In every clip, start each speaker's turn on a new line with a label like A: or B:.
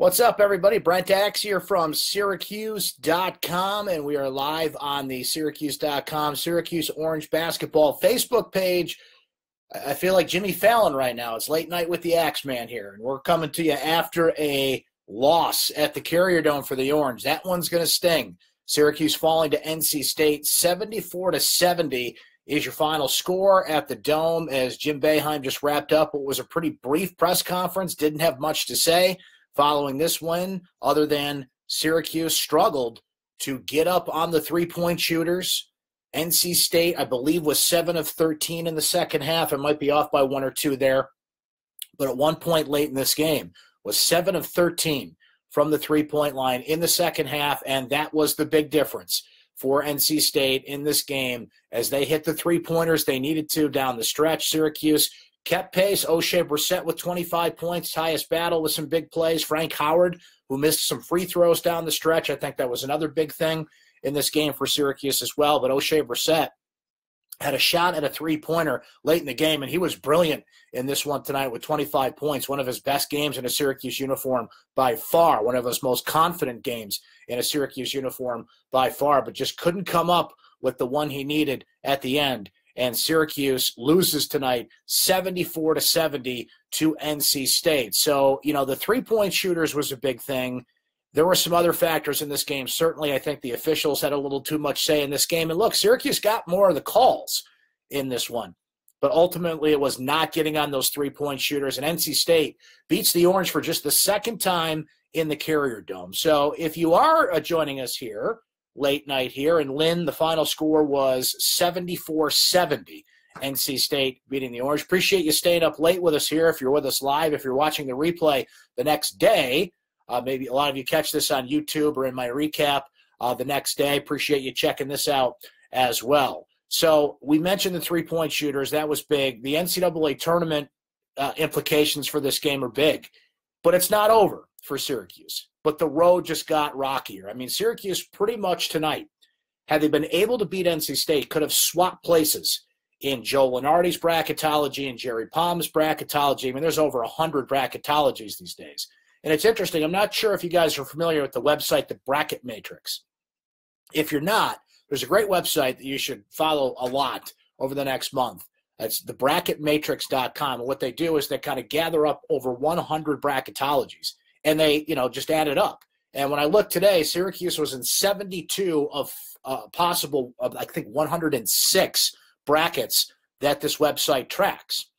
A: What's up, everybody? Brent Axe here from syracuse.com, and we are live on the syracuse.com Syracuse Orange Basketball Facebook page. I feel like Jimmy Fallon right now. It's late night with the Axe Man here, and we're coming to you after a loss at the Carrier Dome for the Orange. That one's going to sting. Syracuse falling to NC State 74-70 is your final score at the Dome as Jim Boeheim just wrapped up what was a pretty brief press conference, didn't have much to say following this win, other than Syracuse struggled to get up on the three-point shooters. NC State, I believe, was 7 of 13 in the second half. It might be off by 1 or 2 there. But at one point late in this game, was 7 of 13 from the three-point line in the second half, and that was the big difference for NC State in this game as they hit the three-pointers they needed to down the stretch. Syracuse kept pace. O'Shea Brissett with 25 points. Tyus Battle with some big plays. Frank Howard, who missed some free throws down the stretch. I think that was another big thing in this game for Syracuse as well. But O'Shea Brissett had a shot at a three-pointer late in the game, and he was brilliant in this one tonight with 25 points. One of his best games in a Syracuse uniform by far. One of his most confident games in a Syracuse uniform by far, but just couldn't come up with the one he needed at the end. And Syracuse loses tonight 74-70 to NC State. So, the three-point shooters was a big thing. There were some other factors in this game. Certainly, I think the officials had a little too much say in this game. And look, Syracuse got more of the calls in this one. But ultimately, it was not getting on those three-point shooters. And NC State beats the Orange for just the second time in the Carrier Dome. So if you are joining us here, late night here, and Lynn, the final score was 74-70. NC State beating the Orange. Appreciate you staying up late with us here. If you're with us live, if you're watching the replay the next day, maybe a lot of you catch this on YouTube or in my recap the next day. Appreciate you checking this out as well. So we mentioned the three-point shooters. That was big. The NCAA tournament implications for this game are big. But it's not over for Syracuse. But the road just got rockier. I mean, Syracuse pretty much tonight, had they been able to beat NC State, could have swapped places in Joe Lunardi's bracketology and Jerry Palm's bracketology. I mean, there's over 100 bracketologies these days. And it's interesting. I'm not sure if you guys are familiar with the website, the Bracket Matrix. If you're not, there's a great website that you should follow a lot over the next month. It's thebracketmatrix.com. And what they do is they kind of gather up over 100 bracketologies. And they, just add it up. And when I looked today, Syracuse was in 72 of possible, I think, 106 brackets that this website tracks.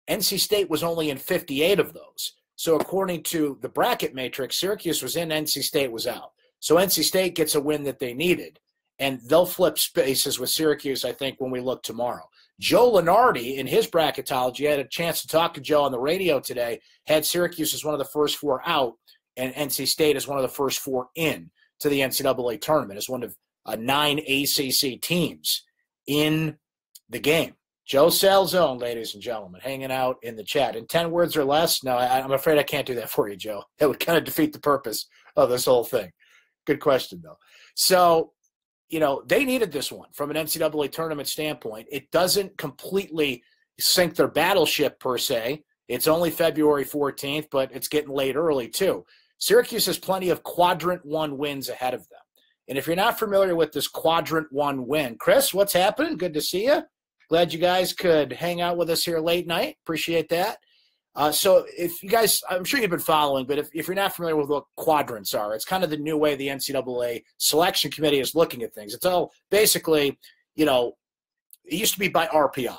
A: NC State was only in 58 of those. So according to the Bracket Matrix, Syracuse was in, NC State was out. So NC State gets a win that they needed. And they'll flip spaces with Syracuse, I think, when we look tomorrow. Joe Lunardi, in his bracketology, I had a chance to talk to Joe on the radio today, had Syracuse as one of the first 4 out, and NC State as one of the first 4 in to the NCAA tournament, as one of 9 ACC teams in the game. Joe Salzone, ladies and gentlemen, hanging out in the chat. In 10 words or less, no, I'm afraid I can't do that for you, Joe. That would kind of defeat the purpose of this whole thing. Good question, though. So, they needed this one from an NCAA tournament standpoint. It doesn't completely sink their battleship, per se. It's only February 14th, but it's getting late early, too. Syracuse has plenty of Quadrant 1 wins ahead of them. And if you're not familiar with this Quadrant 1 win, Chris, what's happening? Good to see you. Glad you guys could hang out with us here late night. Appreciate that. So if you guys, I'm sure you've been following, but if you're not familiar with what quadrants are, it's kind of the new way the NCAA selection committee is looking at things. It's all basically, it used to be by RPI.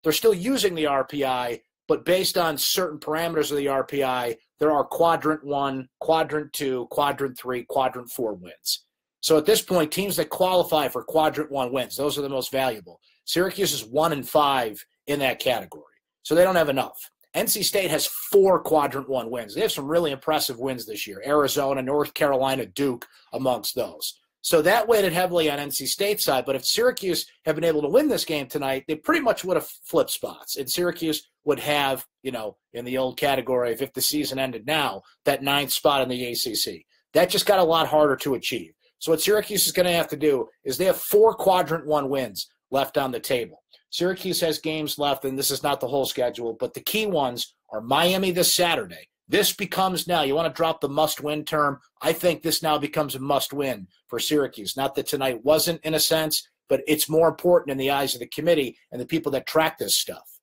A: They're still using the RPI, but based on certain parameters of the RPI, there are Quadrant 1, Quadrant 2, Quadrant 3, Quadrant 4 wins. So at this point, teams that qualify for Quadrant 1 wins, those are the most valuable. Syracuse is 1 and 5 in that category. So they don't have enough. NC State has 4 Quadrant 1 wins. They have some really impressive wins this year. Arizona, North Carolina, Duke amongst those. So that weighted heavily on NC State's side. But if Syracuse had been able to win this game tonight, they pretty much would have flipped spots. And Syracuse would have, in the old category of if the season ended now, that 9th spot in the ACC. That just got a lot harder to achieve. So what Syracuse is going to have to do is they have 4 Quadrant 1 wins left on the table. Syracuse has games left, and this is not the whole schedule, but the key ones are Miami this Saturday. This becomes now, you want to drop the must-win term. I think this now becomes a must-win for Syracuse. Not that tonight wasn't in a sense, but it's more important in the eyes of the committee and the people that track this stuff,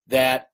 A: that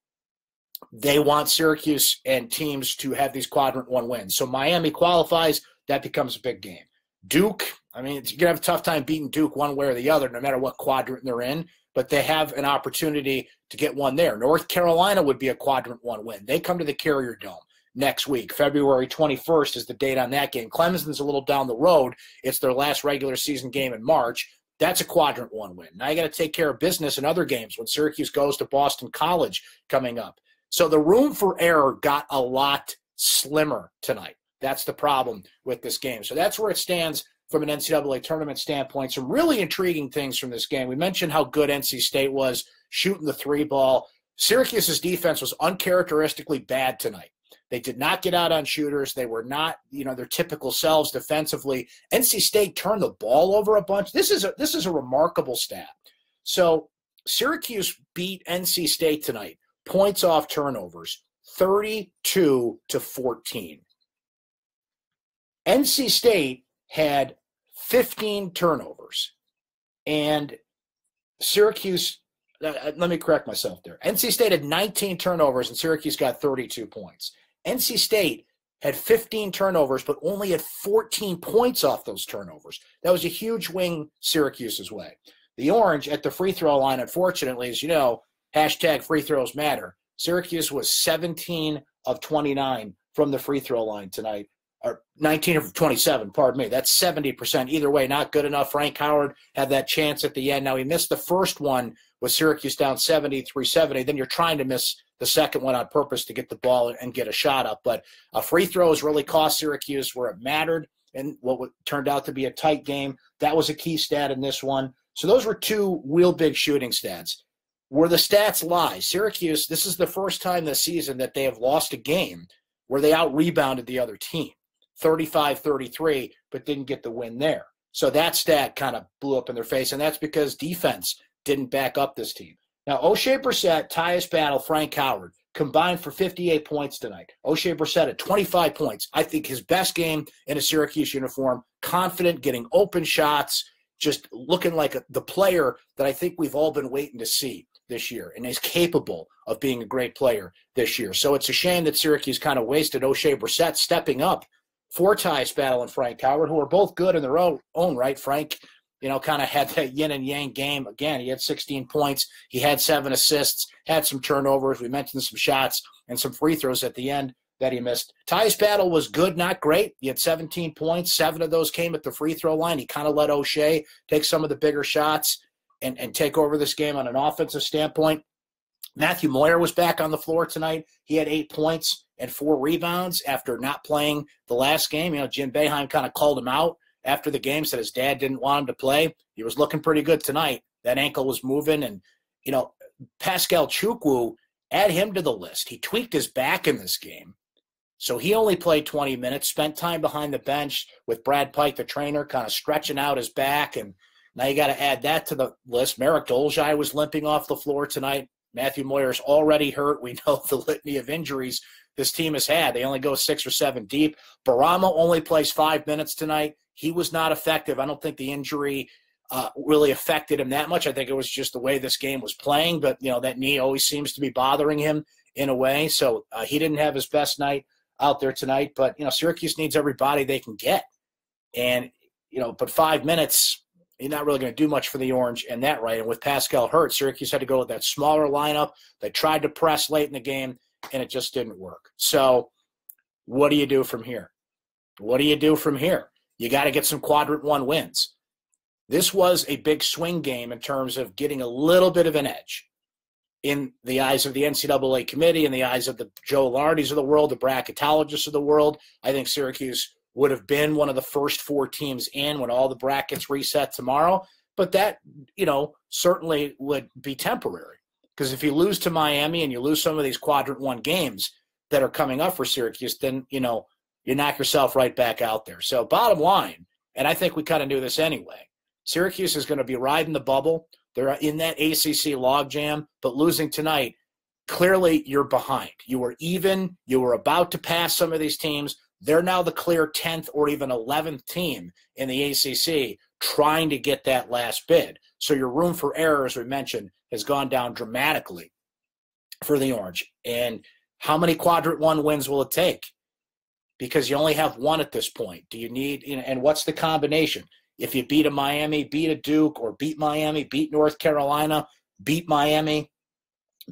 A: they want Syracuse and teams to have these quadrant one wins. So Miami qualifies, that becomes a big game. Duke, I mean, you're going to have a tough time beating Duke one way or the other, no matter what quadrant they're in, but they have an opportunity to get one there. North Carolina would be a quadrant one win. They come to the Carrier Dome next week. February 21st is the date on that game. Clemson's a little down the road. It's their last regular season game in March. That's a quadrant one win. Now you got to take care of business in other games when Syracuse goes to Boston College coming up. So the room for error got a lot slimmer tonight. That's the problem with this game. So that's where it stands from an NCAA tournament standpoint. Some really intriguing things from this game. We mentioned how good NC State was shooting the three ball. Syracuse's defense was uncharacteristically bad tonight. They did not get out on shooters. They were not, their typical selves defensively. NC State turned the ball over a bunch. This is a remarkable stat. So Syracuse beat NC State tonight, points off turnovers, 32-14. NC State had 15 turnovers, and Syracuse, let me correct myself there. NC State had 19 turnovers, and Syracuse got 32 points. NC State had 15 turnovers, but only had 14 points off those turnovers. That was a huge wing Syracuse's way. The Orange at the free throw line, unfortunately, as you know, hashtag free throws matter. Syracuse was 17 of 29 from the free throw line tonight. Or 19 of 27, pardon me. That's 70%. Either way, not good enough. Frank Howard had that chance at the end. Now, he missed the first one with Syracuse down 73-70. Then you're trying to miss the second one on purpose to get the ball and get a shot up. But free throws really cost Syracuse where it mattered and what turned out to be a tight game. That was a key stat in this one. So those were two real big shooting stats. Where the stats lie, Syracuse, this is the first time this season that they have lost a game where they out-rebounded the other team. 35-33, but didn't get the win there. So that stat kind of blew up in their face, and that's because defense didn't back up this team. Now, O'Shea Brissett, Tyus Battle, Frank Howard combined for 58 points tonight. O'Shea Brissett at 25 points. I think his best game in a Syracuse uniform, confident, getting open shots, just looking like the player that I think we've all been waiting to see this year, and is capable of being a great player this year. So it's a shame that Syracuse kind of wasted O'Shea Brissett stepping up for Tyus Battle and Frank Howard, who are both good in their own right. Frank, kind of had that yin and yang game. Again, he had 16 points. He had 7 assists, had some turnovers. We mentioned some shots and some free throws at the end that he missed. Tyus Battle was good, not great. He had 17 points. 7 of those came at the free throw line. He kind of let O'Shea take some of the bigger shots and take over this game on an offensive standpoint. Matthew Moyer was back on the floor tonight. He had 8 points and 4 rebounds after not playing the last game. Jim Boeheim kind of called him out after the game, said his dad didn't want him to play. He was looking pretty good tonight. That ankle was moving. And, Pascal Chukwu, add him to the list. He tweaked his back in this game. So he only played 20 minutes, spent time behind the bench with Brad Pike, the trainer, kind of stretching out his back. And now you got to add that to the list. Merrick Dolezaj was limping off the floor tonight. Matthew Moyer's already hurt. We know the litany of injuries this team has had. They only go 6 or 7 deep. Barama only plays 5 minutes tonight. He was not effective. I don't think the injury really affected him that much. I think it was just the way this game was playing. But, that knee always seems to be bothering him in a way. So he didn't have his best night out there tonight. But, Syracuse needs everybody they can get. And, but 5 minutes, you're not really going to do much for the Orange in that right. And with Pascal hurt, Syracuse had to go with that smaller lineup. They tried to press late in the game, and it just didn't work. So what do you do from here? What do you do from here? You got to get some quadrant one wins. This was a big swing game in terms of getting a little bit of an edge in the eyes of the NCAA committee, in the eyes of the Joe Lardies of the world, the bracketologists of the world. I think Syracuse would have been one of the first 4 teams in when all the brackets reset tomorrow. But that, certainly would be temporary. Because if you lose to Miami and you lose some of these quadrant one games that are coming up for Syracuse, then, you knock yourself right back out there. So bottom line, and I think we kind of knew this anyway, Syracuse is going to be riding the bubble. They're in that ACC logjam, but losing tonight clearly you're behind. You were even. You were about to pass some of these teams. They're now the clear 10th or even 11th team in the ACC trying to get that last bid. So your room for error, as we mentioned, has gone down dramatically for the Orange. And how many quadrant one wins will it take? Because you only have one at this point. Do you need, and what's the combination? If you beat a Miami, beat a Duke, or beat Miami, beat North Carolina, beat Miami,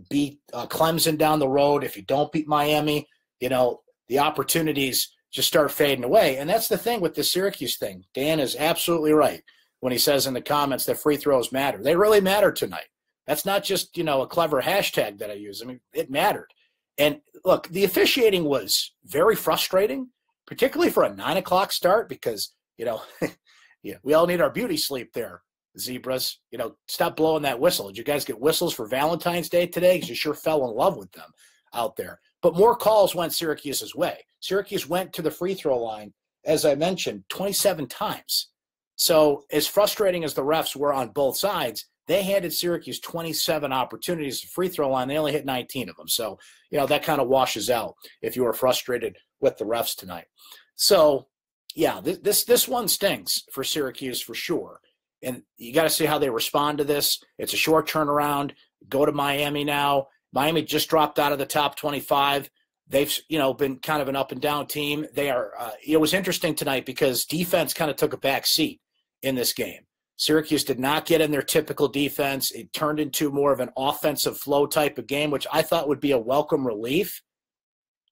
A: beat Clemson down the road. If you don't beat Miami, the opportunities just start fading away. And that's the thing with the Syracuse thing. Dan is absolutely right when he says in the comments that free throws matter. They really matter tonight. That's not just, a clever hashtag that I use. I mean, it mattered. And look, the officiating was very frustrating, particularly for a 9 o'clock start because, we all need our beauty sleep there, Zebras. Stop blowing that whistle. Did you guys get whistles for Valentine's Day today? Because you sure fell in love with them out there. But more calls went Syracuse's way. Syracuse went to the free throw line, as I mentioned, 27 times. So as frustrating as the refs were on both sides, they handed Syracuse 27 opportunities to free throw line. They only hit 19 of them. So, that kind of washes out if you were frustrated with the refs tonight. So, yeah, this one stings for Syracuse for sure. And you got to see how they respond to this. It's a short turnaround. Go to Miami now. Miami just dropped out of the top 25. They've, been kind of an up and down team. They are, it was interesting tonight because defense kind of took a back seat in this game. Syracuse did not get in their typical defense. It turned into more of an offensive flow type of game, which I thought would be a welcome relief.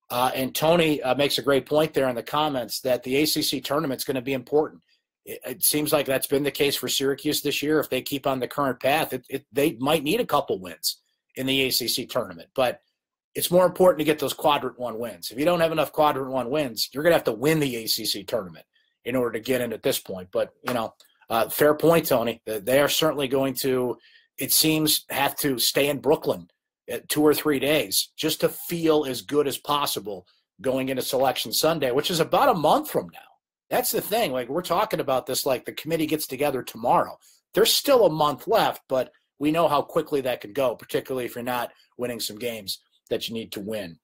A: And Tony makes a great point there in the comments that the ACC tournament's going to be important. It seems like that's been the case for Syracuse this year. If they keep on the current path, they might need a couple wins in the ACC tournament. But it's more important to get those quadrant one wins. If you don't have enough quadrant one wins, you're going to have to win the ACC tournament in order to get in at this point. But, fair point, Tony. They are certainly going to, it seems, have to stay in Brooklyn 2 or 3 days just to feel as good as possible going into Selection Sunday, which is about a month from now. That's the thing. Like, we're talking about this like the committee gets together tomorrow. There's still a month left, but we know how quickly that could go, particularly if you're not winning some games that you need to win.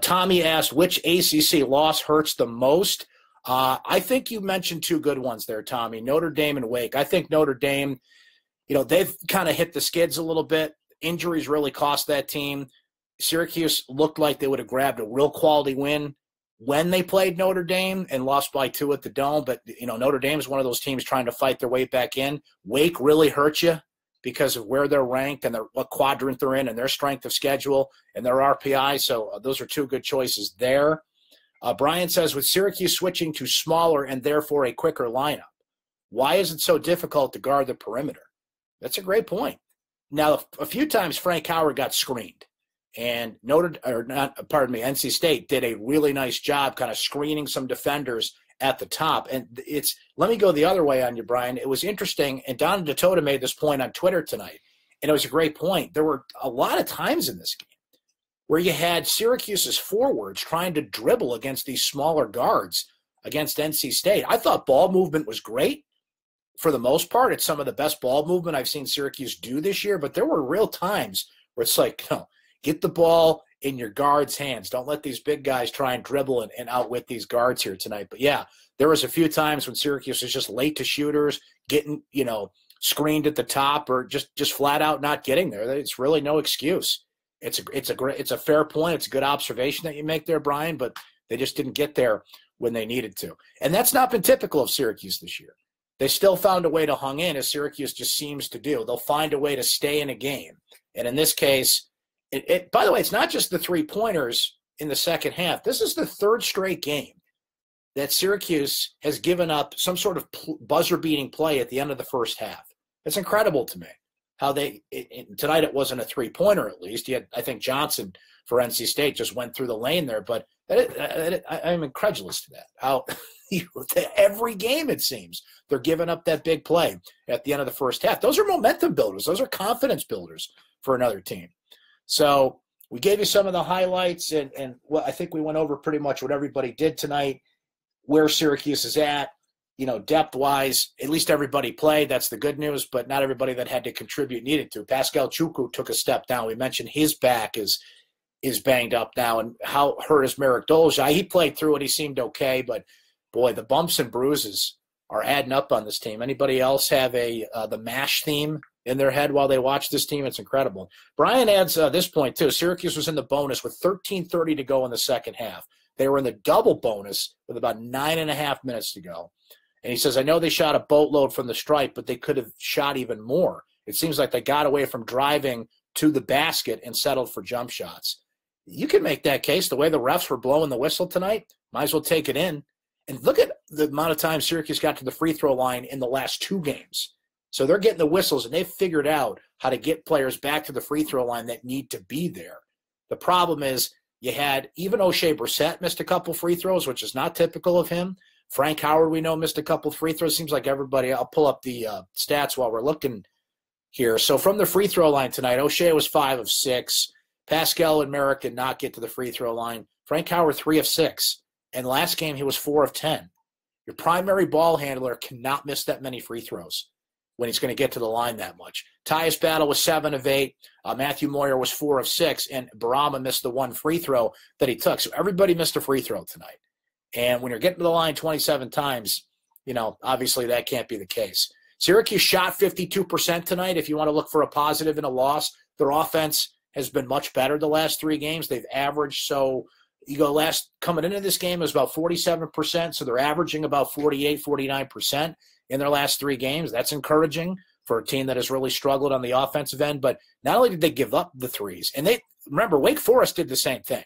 A: Tommy asked, which ACC loss hurts the most? I think you mentioned two good ones there, Tommy, Notre Dame and Wake. I think Notre Dame, they've kind of hit the skids a little bit. Injuries really cost that team. Syracuse looked like they would have grabbed a real quality win when they played Notre Dame and lost by 2 at the Dome. But, Notre Dame is one of those teams trying to fight their way back in. Wake really hurt you because of where they're ranked and what quadrant they're in and their strength of schedule and their RPI. So those are two good choices there. Brian says, with Syracuse switching to smaller and therefore a quicker lineup, why is it so difficult to guard the perimeter? That's a great point. Now, a few times Frank Howard got screened, and NC State did a really nice job kind of screening some defenders at the top. And let me go the other way on you, Brian. It was interesting, and Don DeToda made this point on Twitter tonight, and it was a great point. There were a lot of times in this game where you had Syracuse's forwards trying to dribble against these smaller guards against NC State. I thought ball movement was great for the most part. It's some of the best ball movement I've seen Syracuse do this year, but there were real times where it's like, get the ball in your guards' hands. Don't let these big guys try and dribble and outwit these guards here tonight. But, yeah, there was a few times when Syracuse was just late to shooters, getting, screened at the top or just flat out not getting there. It's really no excuse. It's a fair point. It's a good observation that you make there, Brian, but they just didn't get there when they needed to. And that's not been typical of Syracuse this year. They still found a way to hang in, as Syracuse just seems to do. They'll find a way to stay in a game. And in this case, by the way, it's not just the three-pointers in the second half. This is the third straight game that Syracuse has given up some sort of buzzer-beating play at the end of the first half. It's incredible to me how tonight it wasn't a three-pointer at least. You had, I think, Johnson for NC State just went through the lane there. But I'm incredulous to that. How every game, it seems, they're giving up that big play at the end of the first half. Those are momentum builders. Those are confidence builders for another team. So we gave you some of the highlights, and well, I think we went over pretty much what everybody did tonight, where Syracuse is at. depth-wise, at least everybody played. That's the good news, but not everybody that had to contribute needed to. Pascal Chukwu took a step down. We mentioned his back is banged up now, and how hurt is Merrick Dolezaj? He played through it. He seemed okay, but, boy, the bumps and bruises are adding up on this team. Anybody else have the MASH theme in their head while they watch this team? It's incredible. Brian adds this point, too. Syracuse was in the bonus with 13:30 to go in the second half. They were in the double bonus with about 9.5 minutes to go. And he says, I know they shot a boatload from the stripe, but they could have shot even more. It seems like they got away from driving to the basket and settled for jump shots. You can make that case. The way the refs were blowing the whistle tonight, might as well take it in. And look at the amount of time Syracuse got to the free throw line in the last 2 games. So they're getting the whistles, and they've figured out how to get players back to the free throw line that need to be there. The problem is you had even O'Shea Brissett missed a couple free throws, which is not typical of him. Frank Howard, we know, missed a couple free throws. Seems like everybody – I'll pull up the stats while we're looking here. So from the free throw line tonight, O'Shea was 5 of 6. Pascal and Merrick did not get to the free throw line. Frank Howard, 3 of 6. And last game, he was 4 of 10. Your primary ball handler cannot miss that many free throws when he's going to get to the line that much. Tyus Battle was 7 of 8. Matthew Moyer was 4 of 6. And Barama missed the 1 free throw that he took. So everybody missed a free throw tonight. And when you're getting to the line 27 times, obviously that can't be the case. Syracuse shot 52% tonight. If you want to look for a positive in a loss, their offense has been much better the last 3 games. They've averaged, so you go coming into this game, it was about 47%, so they're averaging about 48, 49% in their last 3 games. That's encouraging for a team that has really struggled on the offensive end. But not only did they give up the threes, and remember, Wake Forest did the same thing.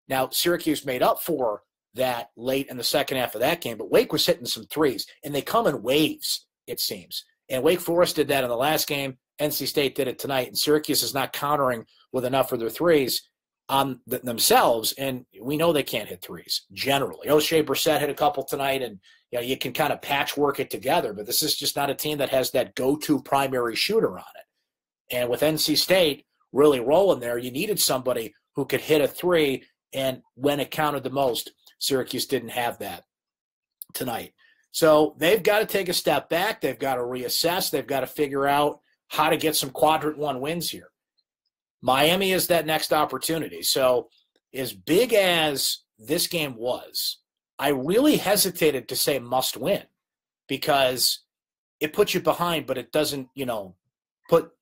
A: Now, Syracuse made up for that late in the second half of that game, but Wake was hitting some threes, and they come in waves, it seems. And Wake Forest did that in the last game. NC State did it tonight, and Syracuse is not countering with enough of their threes on themselves, and we know they can't hit threes generally. O'Shea Brissett hit a couple tonight, and you can kind of patchwork it together, but this is just not a team that has that go-to primary shooter on it. And with NC State really rolling there, you needed somebody who could hit a 3, and when it counted the most, Syracuse didn't have that tonight. So they've got to take a step back. They've got to reassess. They've got to figure out how to get some quadrant 1 wins here. Miami is that next opportunity. So as big as this game was, I really hesitated to say must win because it puts you behind, but it doesn't, put,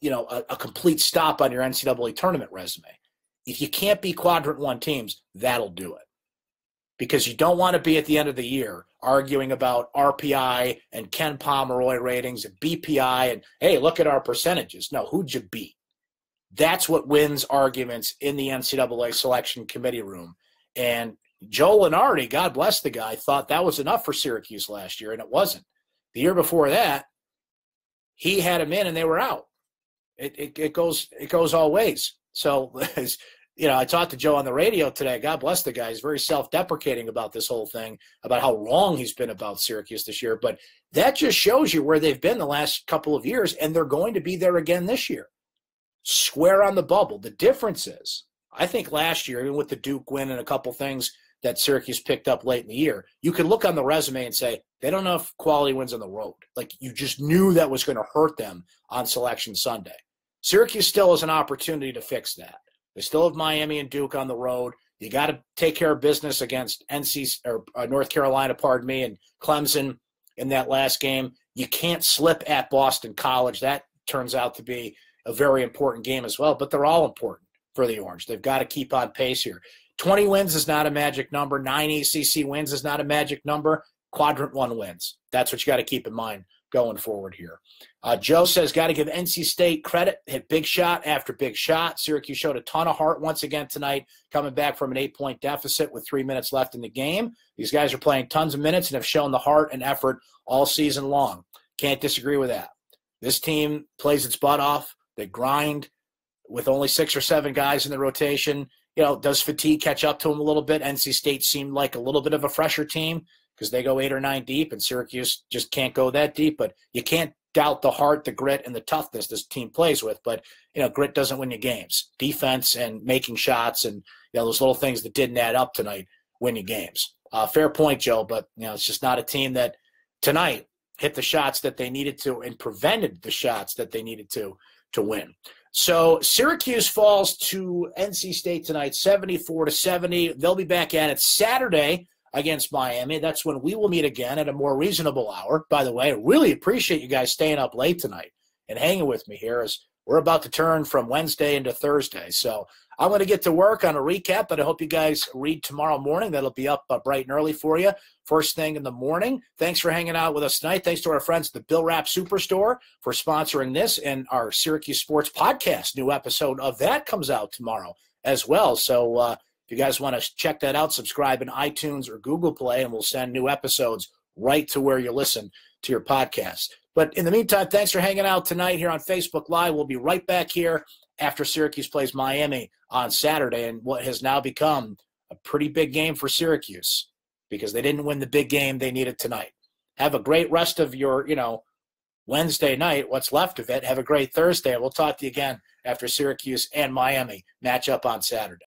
A: a complete stop on your NCAA tournament resume. If you can't beat quadrant 1 teams, that'll do it. Because you don't want to be at the end of the year arguing about RPI and Ken Pomeroy ratings and BPI and, hey, look at our percentages. No, who'd you beat? That's what wins arguments in the NCAA selection committee room. And Joe Lunardi, God bless the guy, thought that was enough for Syracuse last year, and it wasn't. The year before that, he had them in and they were out. It goes all ways. So, I talked to Joe on the radio today. God bless the guy. He's very self-deprecating about this whole thing, about how wrong he's been about Syracuse this year. But that just shows you where they've been the last couple of years, and they're going to be there again this year. Square on the bubble. The difference is, I think last year, even with the Duke win and a couple things that Syracuse picked up late in the year, you could look on the resume and say, they don't have enough quality wins on the road. Like, you just knew that was going to hurt them on Selection Sunday. Syracuse still has an opportunity to fix that. They still have Miami and Duke on the road. You got to take care of business against North Carolina, and Clemson in that last game. You can't slip at Boston College. That turns out to be a very important game as well, but they're all important for the Orange. They've got to keep on pace here. 20 wins is not a magic number. 9 ACC wins is not a magic number. Quadrant 1 wins. That's what you got to keep in mind going forward here. Joe says, got to give NC State credit. Hit big shot after big shot. Syracuse showed a ton of heart once again tonight, coming back from an 8-point deficit with 3 minutes left in the game. These guys are playing tons of minutes and have shown the heart and effort all season long. Can't disagree with that. This team plays its butt off. They grind with only 6 or 7 guys in the rotation. Does fatigue catch up to them a little bit? NC State seemed like a little bit of a fresher team because they go 8 or 9 deep, and Syracuse just can't go that deep. But you can't doubt the heart, the grit, and the toughness this team plays with. But, grit doesn't win you games. Defense and making shots and, those little things that didn't add up tonight win you games. Fair point, Joe, but, it's just not a team that tonight hit the shots that they needed to and prevented the shots that they needed to win. So Syracuse falls to NC State tonight, 74-70. They'll be back at it Saturday against Miami. That's when we will meet again at a more reasonable hour. By the way, I really appreciate you guys staying up late tonight and hanging with me here as we're about to turn from Wednesday into Thursday. So I'm going to get to work on a recap, but I hope you guys read tomorrow morning. That'll be up bright and early for you, first thing in the morning. Thanks for hanging out with us tonight. Thanks to our friends at the Bill Rapp Superstore for sponsoring this, and our Syracuse Sports Podcast. New episode of that comes out tomorrow as well. So if you guys want to check that out, subscribe in iTunes or Google Play, and we'll send new episodes right to where you listen to your podcast. But in the meantime, thanks for hanging out tonight here on Facebook Live. We'll be right back here after Syracuse plays Miami on Saturday, and what has now become a pretty big game for Syracuse because they didn't win the big game they needed tonight. Have a great rest of your, Wednesday night, what's left of it. Have a great Thursday. We'll talk to you again after Syracuse and Miami match up on Saturday.